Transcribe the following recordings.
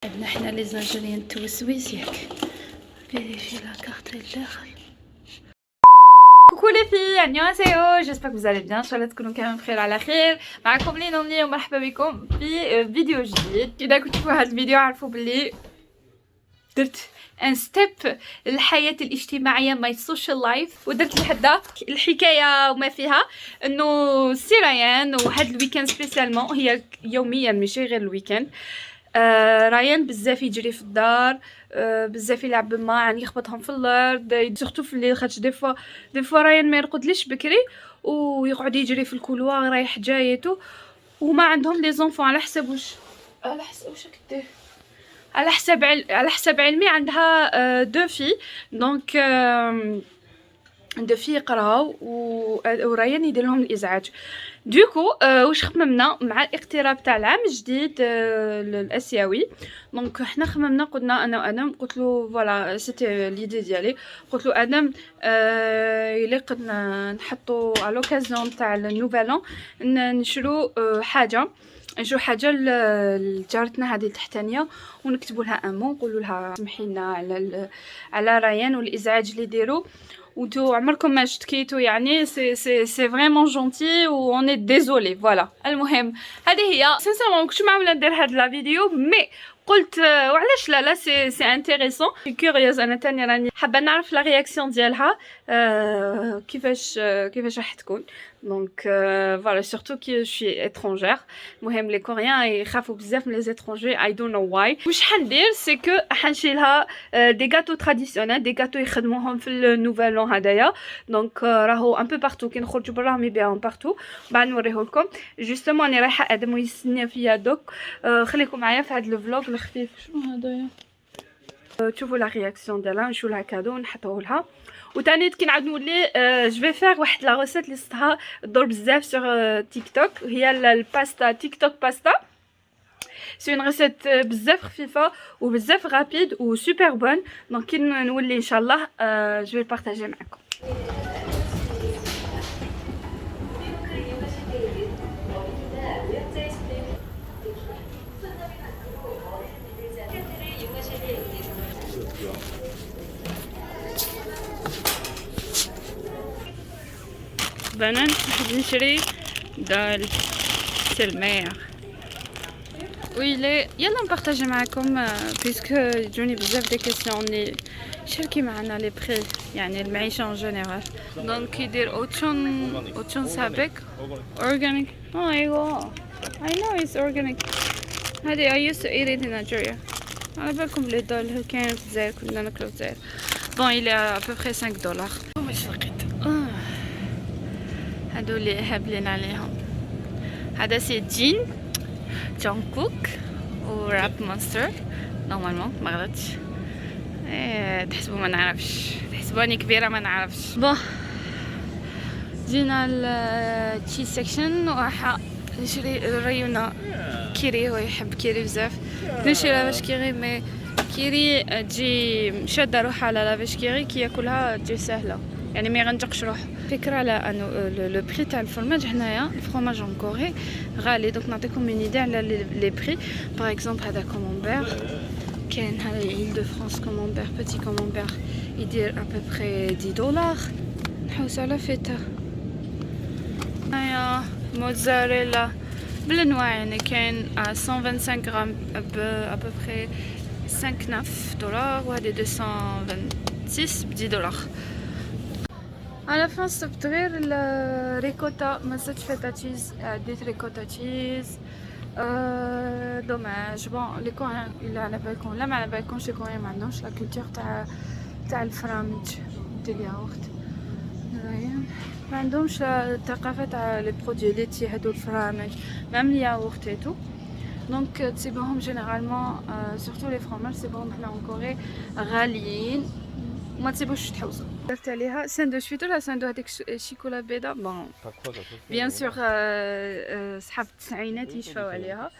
عندنا حنا لي زالجيريان التوسويس ياك فيريفي لا كارت للداخل. Coucou les filles, annyeonghaseyo, j'espère que vous allez bien, Inch'Allah تكونوا كامل بخير على خير. معكم لينا منية ومرحبا بكم في فيديو جديد. إذا كنتوا تشوفوا هذا الفيديو عرفوا باللي درت ان ستيب للحياة الاجتماعية ماي سوشيال لايف، ودرت لحدا الحكاية وما فيها انه سي ريان وهاد الويكاند سبيسيالمون هي يوميا ماشي غير الويكاند. ريان بزاف يجري في الدار، بزاف يلعب بالماء يخبطهم في الارض، سورتو في الليل خاطش دي فوا ريان ما يرقدليش بكري ويقعد يجري في الكولوار رايح جايتو، وما عندهم لي زونفون على حسب واش كدير على حسب علمي عندها دو في دونك دو في يقراو وريان يدير لهم الازعاج. دوكو واش خممنا مع الاقتراب تاع العام الجديد الاسيوي، دونك حنا خممنا قلنا انا وادم، قلت له فوالا سيتي ليدي ديالي، قلت له ادم يليق نحطو على لوكازيون تاع النوفل ان نشرو حاجه لجارتنا هذه التحتانيه ونكتبوا لها امون، نقولوا لها سمحي لنا على ريان والازعاج اللي يديروا، وانتو عمركم ما اشتكيتوا يعني سي فريمون جونتي و اون اي ديزولي. فوالا المهم هذه هي سانسيرمون كنت معموله ندير هاد لا فيديو، مي قلت وعلاش لا سي انتريسون كيوريوز، انا تاني راني حابه نعرف لا رياكسيون ديالها كيفاش راح تكون. دونك فوالا سورتو كي شي اترونجير، المهم لي كوريان يخافوا بزاف من لي زيترونجي اي دون نو واي. واش حندير سي كو حنشري لها دي غاتو تراديسيونيل، دي غاتو يخدموهم في النوفل لون هدايا، دونك راهو ان بو بارتو كي نخرجوا برا راهم يبيعوهم بارتو، بعد نوريه لكم. جوستومون راني رايحه ادم ويستنى فيا دوك، خليكم معايا في هذا الفلوغ الخفيف. شنو هدايا؟ تشوفوا لا رياكسيون ديالها، نشوف لها كادو نحطوه لها. وتاني كي نعاود نولي جو في فير واحد لا ريسيت اللي صدها تدور بزاف سور تيك توك، هي الباستا تيك توك باستا. سي اون ريسيت بزاف خفيفه وبزاف رابيد و سوبر بون، دونك كي نولي ان شاء الله جو في بارطاجي معكم. بنان نحب نشري دال سلمير ويلي يلا نبارطاجي معكم بيسكو يجوني بزاف دي كيسيون لي شاركي معنا لي بري يعني المعيشه اون جينيرال. دونك يدير اوتشون سابك اورغانيك. ايوا I know it's organic. هادي I used to eat it in Nigeria. على بالكم بلي دال كاين في الجزائر كنا ناكلو في الجزائر. بون il est à peu près $5. واش لقيت هادو اللي هابلين عليهم، هذا سي جين جونكوك وراب مونستر نورمالمون ما غلطش. تحسبوا ما نعرفش، تحسبوني كبيره ما نعرفش. بون جينا التشيز سيكشن وراح نشري ريونا كيري، هو يحب كيري بزاف. نشري لافاش كيري، مي كيري تجي شاده روحها على لافاش كيري كي ياكلها تجي سهله يعني ما يغنجقش روحه. فكره على انه لو بري تاع الفرماج هنايا الفرماج اون كوري غالي، دونك نعطيكم اون ايدي على لي بري. باغ اكزومبل هذا كومونبير كاين هذا ايل دو فرانس كومونبير بيتي كومونبير يدير ابوبري $10. نحوس على فيتا. هنايا موتزاريلا بالانواع يعني كاين 125 غرام ابوبري $5 وهذه 226 $10. على فان صبت غير الريكوتا، ما زدتش فيتا تشيز، ديت ريكوتا تشيز. دوماج. بون لي كوريان الا على بالكم لا ما على بالكمش، لي كوريان ما عندهمش لا كولتور تاع الفرامج ديال الياغورت، ما عندهمش الثقافه تاع لي برودوي ليتي هادو الفرامج ميم الياغورت ايتو، دونك تسيبوهم جينيرالمون سورتو لي فرomاج تسيبوهم هنا اون كوري غاليين وما تسيبوش تحوسوا. درت عليها ساندويتش فيتو ولا ساندو هذيك الشيكولا بيضاء. بون بيان سور صحاب التسعينات يشفاو عليها،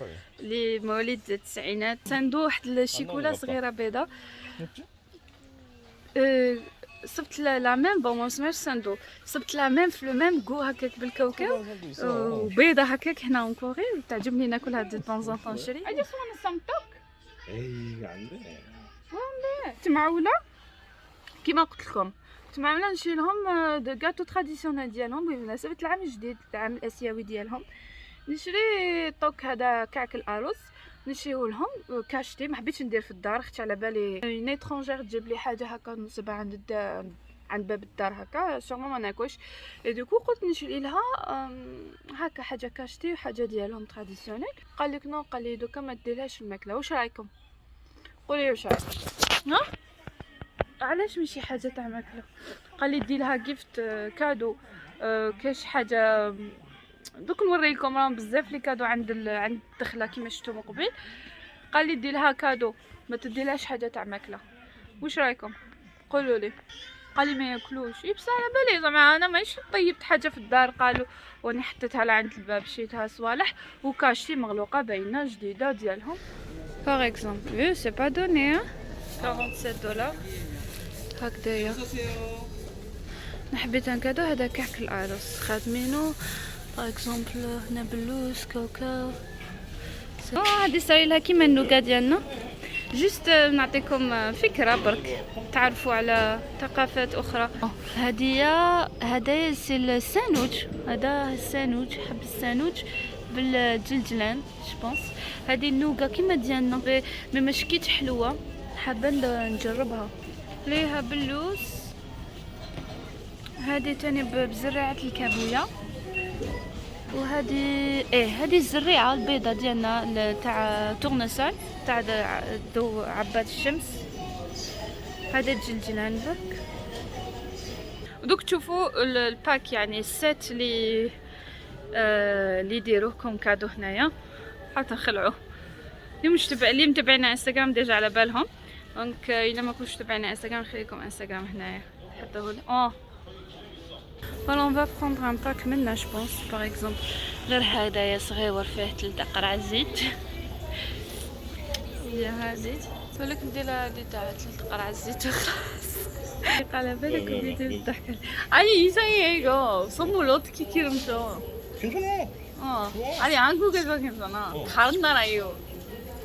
لي مواليد التسعينات. ساندو واحد الشيكولا صغيره بيضاء، صبت لا ميم بون ما سمعش ساندو، صبت لا ميم في لو ميم كو هكاك بالكاوكاو وبيضه هكاك هنا اون كوري، تعجبني ناكلها دي طون طون. شري I just want some talk. 에이 안 돼. كنت معوله كيما قلت لكم، كنت معوله نشري لهم دو غاتو تراديسيونيل ديالهم بمناسبه العام الجديد، العام الاسيوي ديالهم. نشري طوك هذا كعك الارز نشريه لهم كاشتي. ما حبيتش ندير في الدار، خت على بالي اون اترونجير تجيب لي حاجه هكا نصبها عند باب الدار هكا سورمون ما ناكلش. دوكو قلت نشري لها هكا حاجه كاشتي وحاجه ديالهم تراديسيونيل. قال لك نو، قال لي دوكا ما ديرهاش الماكله. واش رايكم؟ قولي واش رايكم. ها علاش ماشي حاجه تاع ماكله؟ قال لي دي لها جيفت كادو. كاش حاجه دوك نوريكم، راهم بزاف لي كادو عند الدخله كيما شفتو من قبيل. قال لي دي لها كادو، ما تديلهاش حاجه تاع ماكله. واش رايكم؟ قولوا لي. قال لي ما ياكلوش. بصح على بالي زعما انا مانيش طيبت حاجه في الدار، قالوا وني حطيتها لعند الباب، شريتها صوالح وكاشتي مغلوقه باينه جديده ديالهم. باغ اكزومبل سي با دوني 47 دولار هكذايا. حبيت نكادو هذا كعك الارز خادمينو باغ اكزومبل هنا بلوز كاوكاو. هادي صاير لها كيما النوكا ديالنا. جست نعطيكم فكره برك تعرفوا على ثقافات اخرى. هدايا سي الساندويتش، هذا الساندويتش، حب الساندويتش بالجلجلان جوبونس. هذه النوكا كيما ديالنا مي مشكيت حلوه، حابه نجربها. ليها بلوز، هذه تاني بزريعه الكابويا، وهذه هذه الزريعه البيضه ديالنا تاع تورنسول تاع ضو عباد الشمس. هذا الجلجلان برك. ودوك تشوفوا الباك يعني السيت اللي يديروه كوم كادو هنايا. حتى نخلعوه. اللي متابعين على انستغرام ديجا على بالهم. دونك الا ما كنتوش تابعين على انستغرام نخليكم انستغرام هنايا حطوه لي. فوالا اون فا بروندر ان باك منا جو بونس باغ اكزومبل. غير هدايا صغيور فيه 3 قرع زيت. هي هادي بالك نديرها هادي تاع 3 قرع زيت وخلاص. على بالك بديت الضحك. 아니 이상해 이거 선물 어떻게 기름져? 괜찮아. 아니 한국에서 괜찮아. 다른 나라 이거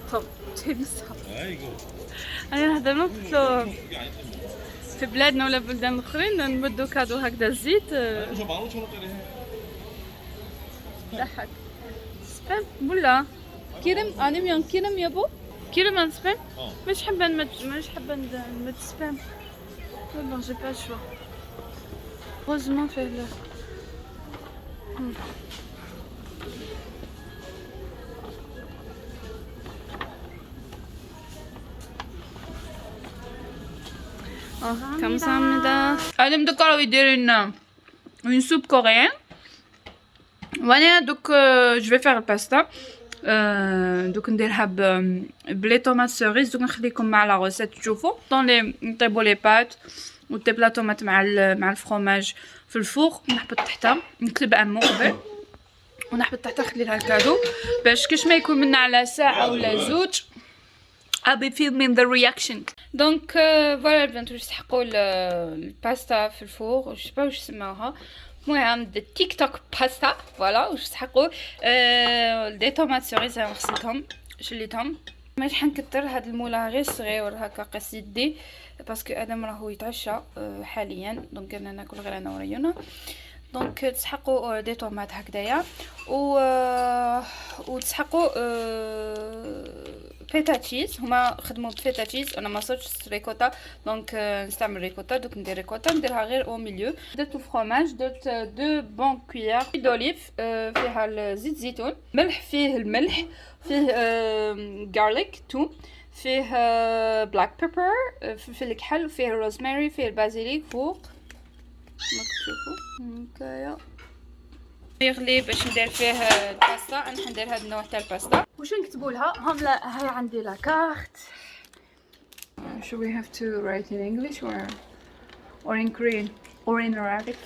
더 재밌어. 아이고. 아니 هذا نطلب 이게 아니지. في بلادنا ولا بلدان اخرين نمدو كادو هكذا الزيت. 저 15,000원짜리 해. ضحك. سبام ولا كريم 아니면 كريم يابو؟ كريم عن سبام؟ مش حابه نمد سبام. bon j'ai pas le choix. heureusement fait le 감사합니다. 아님 دكرو يديرين une soupe coréenne. وانا دوك جو في فيغ الباستا. دوك نديرها بلي طوماط سوريز. دوك نخليكم مع لا روسيت تشوفوا. طون لي نطيبوا لي بات وطيب لا طوماط مع الفرomاج في الفوق. نحبط تحتها نكتب امو قبل ونحبط تحتها نخلي لها الكادو باش كاش ما يكون منا على ساعه ولا زوج. I'll be filming the reaction. دونك فوالا البنات واش تحقوا الباستا في الفوق واش با واش سماوها. المهم تيك توك باستا فوالا واش تحقوا دي طوماط سوريز غسلتهم شليتهم. ما راح نكثر هاد المولا غير صغير هكا قاس يدي باسكو ادم راهو يتعشى حاليا. دونك انا ناكل غير انا وريونا. دونك تسحقوا دي طوماط هكذايا وتسحقوا فيتا تشيز. هما خدموا بفيتا تشيز. انا ما صرتش ريكوتا دونك نستعمل ريكوتا. دوك ندير ريكوتا نديرها غير او ميليو. درت الفرomاج درت 2 كويار دوليف فيها زيت زيتون ملح. فيه الملح فيه غارليك توم فيه بلاك بيبر فلفل الكحل فيه روزماري فيه البازيليك فوق ما تشوفوا هكايا. يغلي باش ندير فيه الباستا. انا حندير هذا النوع تاع الباستا. واش نكتبوا لها هم؟ لا هاي عندي لا كارت. Should we have to write in English or in Korean or in Arabic?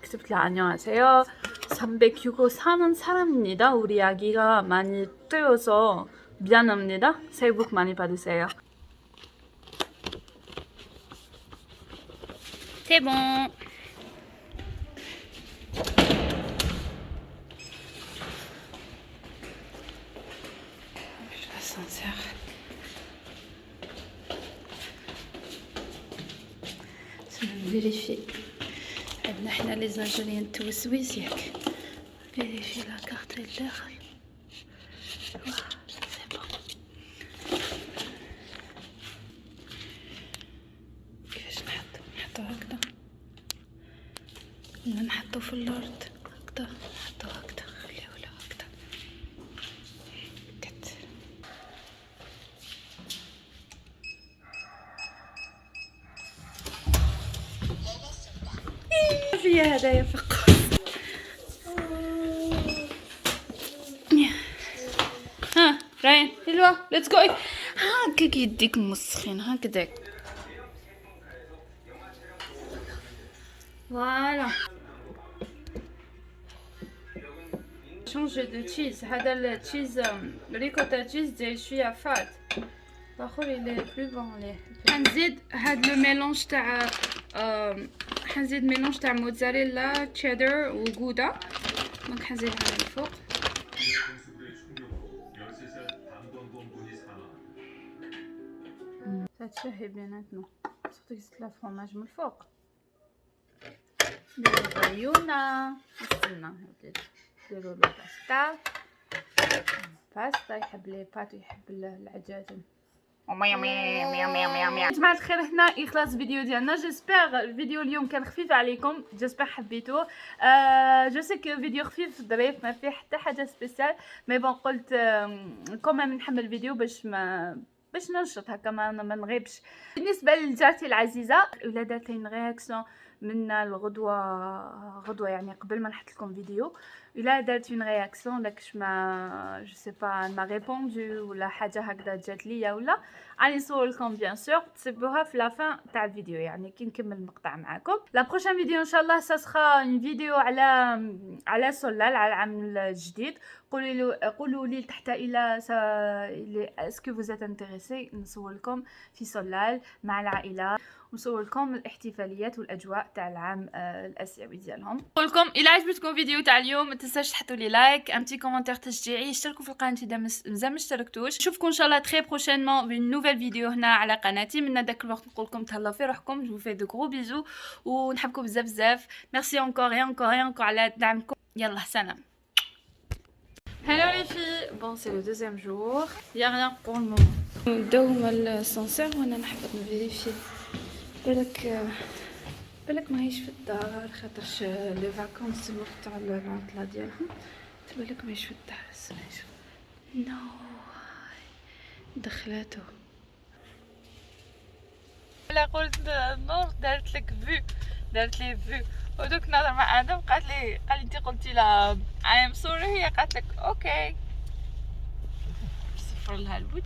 كتبت لها 안녕하세요. 300유고 사는 사람입니다. 우리 아기가 많이 뛰어서 미안합니다. 새해 복 많이 받으세요. C'est bon. لاسانسير. نفيريفي عندنا حنا لي زالجيريان توسويس ياك. فيريفي لا كارت للداخل. سي بون. كيفاش نحطو هكذا ولا نحطو في الارض هكذا؟ نحطو هكذا، خليوله هكذا. فيا هدايا فقط. ها راين حلوة، ليتس جو. هكاك يديك مسخين هكذاك. فوالا. شونجي دو تشيز. هذا التشيز ريكوتا تشيز ديال شويه فات، الاخر اللي بلو بون ليه. حنزيد هاد لو ميلونج تاع حنزيد ميلونج تاع موتزاريلا تشيدر وغودا. دونك حنزيدها من الفوق. تتشهي بيناتنا. صوتي زدت لا فرomاج من الفوق. نديرو العيونة. نستنى نديرو الباستا. يحب لي بات ويحب العجاجن. جماعة الخير، هنا يخلص الفيديو ديالنا. جيسبر الفيديو اليوم كان خفيف عليكم، جيسبر حبيتوه. جو سي كو فيديو خفيف ظريف ما فيه حتى حاجه سبيسيال، مي بون قلت كومام نحمل الفيديو باش ننشط هكا ما نغيبش. بالنسبه لجارتي العزيزه ولا دارت لي رياكسيون من الغدوه يعني قبل ما نحط لكم فيديو، الا دارت اون رياكسيون داكش ما جو سي با ما ريبوندو ولا حاجه هكذا جات ليا ولا راني نصور لكم بيان سور تسيبوها في لا فان تاع الفيديو يعني كي نكمل المقطع معكم. لا بروشين فيديو ان شاء الله ساسخا اون فيديو على سلال على العام الجديد. قولوا لي تحت الى اسكو فوز انتريسي نصور لكم في سلال مع العائله ونصور لكم الاحتفاليات والاجواء تاع العام الاسيوي ديالهم. نقول لكم الى عجبتكم الفيديو تاع اليوم ما تنساوش تحطوا لي لايك، ان بتي كومونتير تشجيعي، اشتركوا في القناه اذا مازال ما اشتركتوش. نشوفكم ان شاء الله تري بروشينمون بين نوفيل فيديو هنا على قناتي. من داك الوقت نقول لكم تهلاو في روحكم. جو في دو غرو بيزو ونحبكم بزاف بزاف. ميرسي انكور على دعمكم. يلا سلام. Hello les filles, bon c'est le deuxième jour, il n'y a rien pour le moment. نبداو هما السانسير وانا نحب نفيريفي بالك ماهيش في الدار خاطرش لي فاكونس الوقت تاع العطله ديالهم، تبالك ماهيش في الدار. السماش نو دخلاتو لا قلت نور دارت لك فيو ودوك نهضر مع ادم قالت لي انت قلتي لها اي ام سوري، هي قالت لك اوكي. صفر لها الوجه.